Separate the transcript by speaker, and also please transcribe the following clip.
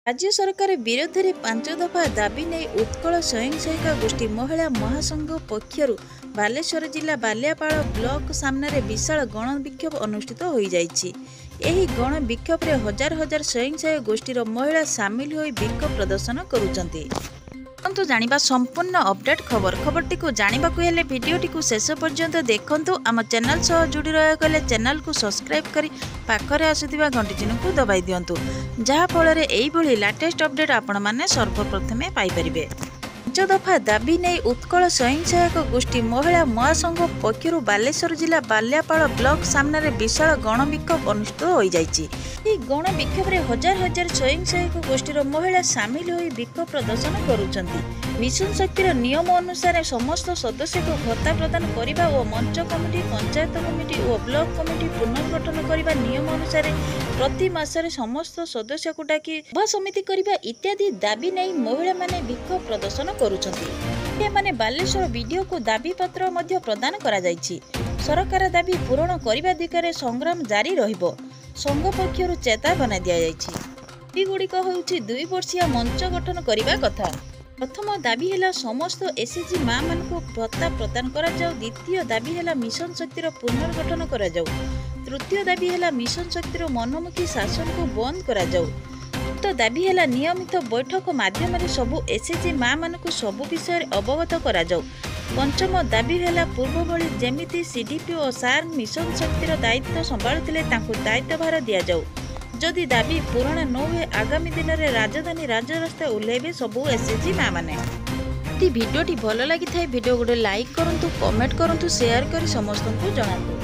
Speaker 1: राज्य सरकार विरोध में 5 दफा दाबी नहीं उत्कल स्वयं सहायिका गोष्ठी महिला महासंघ पक्षर बालेश्वर जिला बालियापाड़ ब्लॉक सामने विशाल गण विक्षोभ अनुष्ठित हो जाइछि। एही गण विक्षोभ रे हजार हजार स्वयं सहायक गोष्ठीर महिला सामिल होई विक्षोभ प्रदर्शन करुचंती। तो जानिबा संपूर्ण अपडेट खबरटी को जानवा हेले भिडियोटी को शेष पर्यंत देखंतु। आम चैनल सह जोड़ी रहा चैनल को सब्सक्राइब करी पाखरे आसुथिबा घंटी चिन्ह को दबाई दियंतु, जहा फल रे एई भली लेटेस्ट अपडेट आपण माने सर्वप्रथमे पाई परिबे। 5 दफा दाबी नहीं उत्कल स्वयं सहायक गोष्ठी महिला महासंघ पक्षर बालेश्वर जिला बालियापाड़ ब्लॉक सामने विशाल गण विक्षोभ अनुष्ठित हो जाइछि। गण विक्षोभ रे हजार हजार स्वयं सहायक गोष्ठीर महिला सामिल होई विक्षोभ प्रदर्शन करुचंती। मिशन शक्तिर नियम अनुसार समस्त सदस्य को भत्ता प्रदान करने और मंच कमिटी, पंचायत कमिटी और ब्लॉक कमिटी पुनर्गठन करने नियम अनुसार प्रति मासरे समस्त सदस्य को डाकी सभा समिति करने इत्यादि दाबी नहीं महिला माने विक्षोभ प्रदर्शन करुचंती। माने बालेश्वर वीडियो को दाबी पत्र मध्य प्रदान करा जाइछि। सरकार दाबी पूरण करने दिगरे संग्राम जारी रहिबो। संघ पक्षर चेतावना दिया जाइछि। गुड़िक होउछि 2 वर्षिया मंच गठन करने कथा। प्रथम दाबी है समस्त एसएचजी माँ मान को भत्ता प्रदान करा जाऊ। द्वितीय दाबी है मिशन शक्तिर पुनर्गठन करा जाऊ। तृतीय दाबी है मिशन शक्तिर मनमुखी शासन को बंद करा जाऊ। उक्त दाबी है नियमित बैठक माध्यम सबु एसएचजी माँ मान को सबु विषय अवगत करा जाऊ। पंचम दाबी है पूर्व भली जेमिति सीडीपी और सार मिशन शक्तिर दायित्व संभाळुथिले तांको दायित्व भार दिया जाऊ। जदि दाबी पूरण न हुए आगामी दिन में राजधानी राजरास्ता ओह्लैबे सबू एसएचजी माँ मैंने। भिडियोटी भल लगी भिडियो गोटे लाइक करंतु, कमेंट करंतु, शेयर कर समस्त को जणातु।